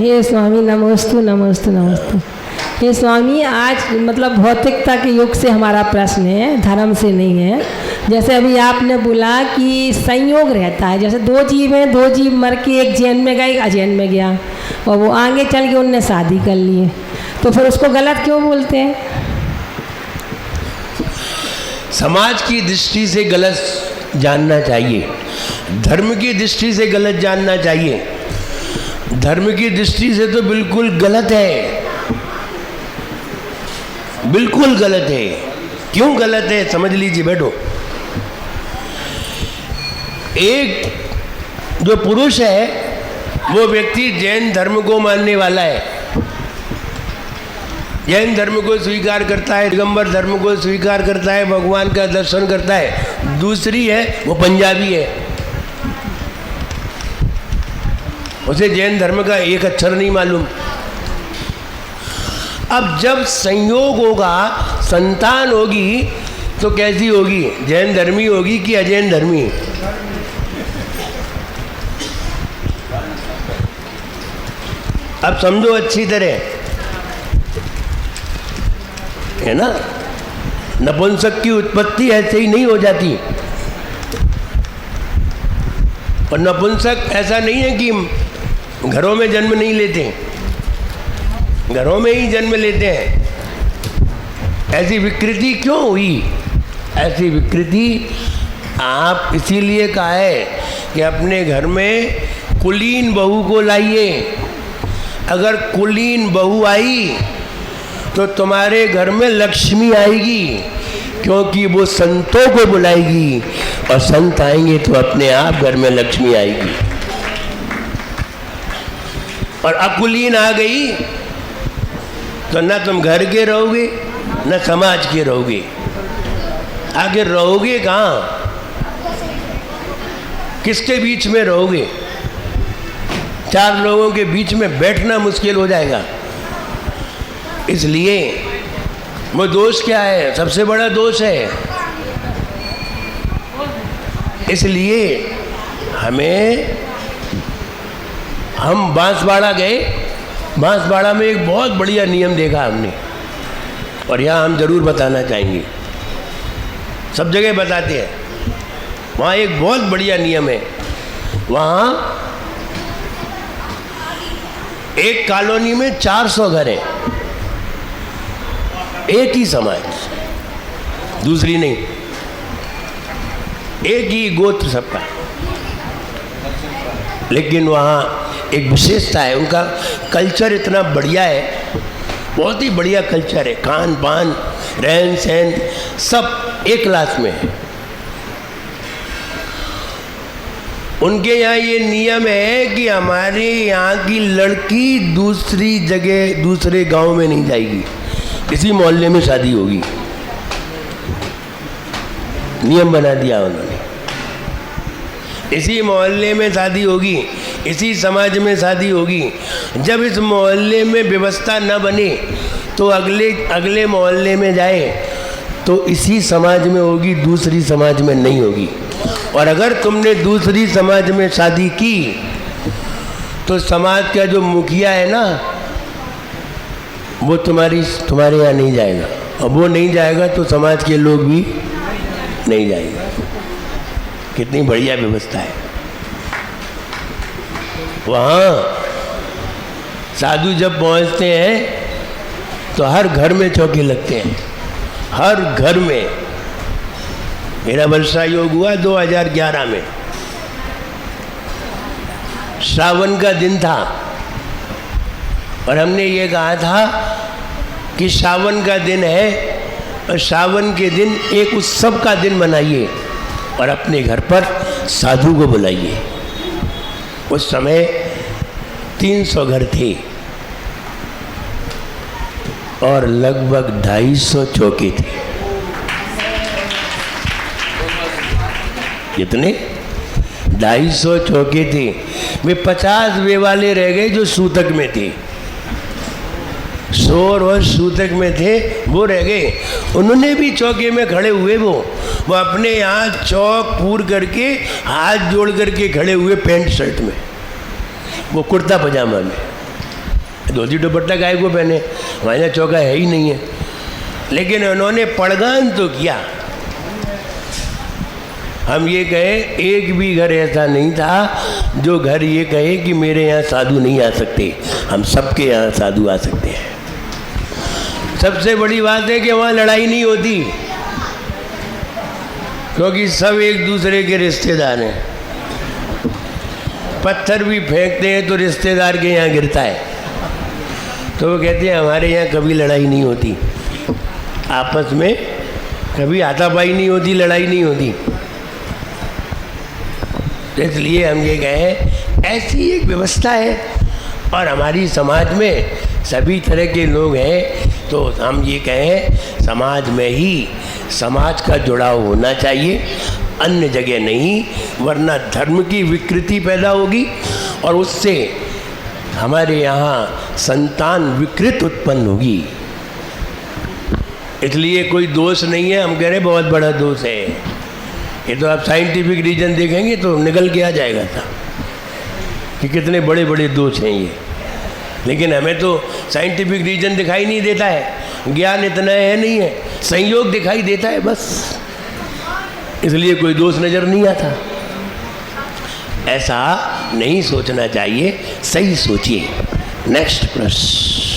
हे स्वामी नमोस्तु नमोस्तु नमोस्तु। हे स्वामी, आज मतलब भौतिकता के युग से हमारा प्रश्न है, धर्म से नहीं है। जैसे अभी आपने बोला कि संयोग रहता है, जैसे दो जीव हैं, दो जीव मर के एक जैन में गया एक अजैन में गया और वो आगे चल के उनने शादी कर ली, तो फिर उसको गलत क्यों बोलते हैं? समाज की दृष्टि से गलत जानना चाहिए, धर्म की दृष्टि से गलत जानना चाहिए। धर्म की दृष्टि से तो बिल्कुल गलत है, बिल्कुल गलत है। क्यों गलत है समझ लीजिए, बैठो। एक जो पुरुष है वो व्यक्ति जैन धर्म को मानने वाला है, जैन धर्म को स्वीकार करता है, दिगंबर धर्म को स्वीकार करता है, भगवान का दर्शन करता है। दूसरी है वो पंजाबी है, उसे जैन धर्म का एक अक्षर नहीं मालूम। अब जब संयोग होगा, संतान होगी, तो कैसी होगी? जैन धर्मी होगी कि अजैन धर्मी? अब समझो अच्छी तरह, है ना। नपुंसक की उत्पत्ति ऐसे ही नहीं हो जाती, और नपुंसक ऐसा नहीं है कि घरों में जन्म नहीं लेते, घरों में ही जन्म लेते हैं। ऐसी विकृति क्यों हुई? ऐसी विकृति आप इसीलिए कहा है कि अपने घर में कुलीन बहू को लाइए। अगर कुलीन बहू आई तो तुम्हारे घर में लक्ष्मी आएगी, क्योंकि वो संतों को बुलाएगी, और संत आएंगे तो अपने आप घर में लक्ष्मी आएगी। और अकुलीन आ गई तो न तुम घर के रहोगे न समाज के रहोगे, आगे रहोगे कहाँ? किसके बीच में रहोगे? चार लोगों के बीच में बैठना मुश्किल हो जाएगा। इसलिए वो दोष क्या है? सबसे बड़ा दोष है। इसलिए हम बांसवाड़ा गए, बांसवाड़ा में एक बहुत बढ़िया नियम देखा हमने, और यहाँ हम जरूर बताना चाहेंगे, सब जगह बताते हैं। वहाँ एक बहुत बढ़िया नियम है। वहाँ एक कॉलोनी में 400 घर हैं, एक ही समाज, दूसरी नहीं, एक ही गोत्र सबका। लेकिन वहाँ एक विशेषता है, उनका कल्चर इतना बढ़िया है, बहुत ही बढ़िया कल्चर है। खान पान, रहन सहन सब एक क्लास में है। उनके यहाँ ये नियम है कि हमारे यहाँ की लड़की दूसरी जगह, दूसरे गांव में नहीं जाएगी, इसी मोहल्ले में शादी होगी। नियम बना दिया उन्होंने, इसी मोहल्ले में शादी होगी, इसी समाज में शादी होगी। जब इस मोहल्ले में व्यवस्था न बने तो अगले मोहल्ले में जाए तो इसी समाज में होगी, दूसरी समाज में नहीं होगी। और अगर तुमने दूसरी समाज में शादी की तो समाज का जो मुखिया है ना, वो तुम्हारे यहाँ नहीं जाएगा, और वो नहीं जाएगा तो समाज के लोग भी नहीं जाएंगे। कितनी बढ़िया व्यवस्था है। वहाँ साधु जब पहुँचते हैं तो हर घर में चौके लगते हैं, हर घर में। मेरा वर्षा योग हुआ 2011 में, श्रावण का दिन था, और हमने ये कहा था कि श्रावण का दिन है, और श्रावण के दिन एक उत्सव का दिन मनाइए और अपने घर पर साधु को बुलाइए। उस समय 300 घर थे और लगभग 250 चौके थे। कितने? 250 चौके थे। वे 50 वे वाले रह गए जो सूतक में थे, शोर और सूतक में थे, वो रह गए। उन्होंने भी चौके में खड़े हुए, वो अपने यहाँ चौक पूर करके हाथ जोड़ करके खड़े हुए, पैंट शर्ट में, वो कुर्ता पजामा में। धोती दुपट्टा गाय को पहने, हमारे यहाँ चौका है ही नहीं है। लेकिन उन्होंने पड़गान तो किया। हम ये कहे एक भी घर ऐसा नहीं था जो घर ये कहे कि मेरे यहाँ साधु नहीं आ सकते, हम सबके यहाँ साधु आ सकते हैं। सबसे बड़ी बात है कि वहाँ लड़ाई नहीं होती, क्योंकि सब एक दूसरे के रिश्तेदार हैं। पत्थर भी फेंकते हैं तो रिश्तेदार के यहाँ गिरता है। तो वो कहते हैं हमारे यहाँ कभी लड़ाई नहीं होती, आपस में कभी हाथापाई नहीं होती, लड़ाई नहीं होती। इसलिए हम ये कहें ऐसी एक व्यवस्था है, और हमारी समाज में सभी तरह के लोग हैं, तो हम ये कहें समाज में ही समाज का जुड़ाव होना चाहिए, अन्य जगह नहीं, वरना धर्म की विकृति पैदा होगी और उससे हमारे यहाँ संतान विकृत उत्पन्न होगी। इसलिए कोई दोष नहीं है, हम कह रहे बहुत बड़ा दोष है। ये तो आप साइंटिफिक रीजन देखेंगे तो निकल के आ जाएगा था कि कितने बड़े बड़े दोष हैं ये। लेकिन हमें तो साइंटिफिक रीजन दिखाई नहीं देता है, ज्ञान इतना है नहीं है, संयोग दिखाई देता है बस, इसलिए कोई दोष नज़र नहीं आता। ऐसा नहीं सोचना चाहिए, सही सोचिए। नेक्स्ट प्रश्न।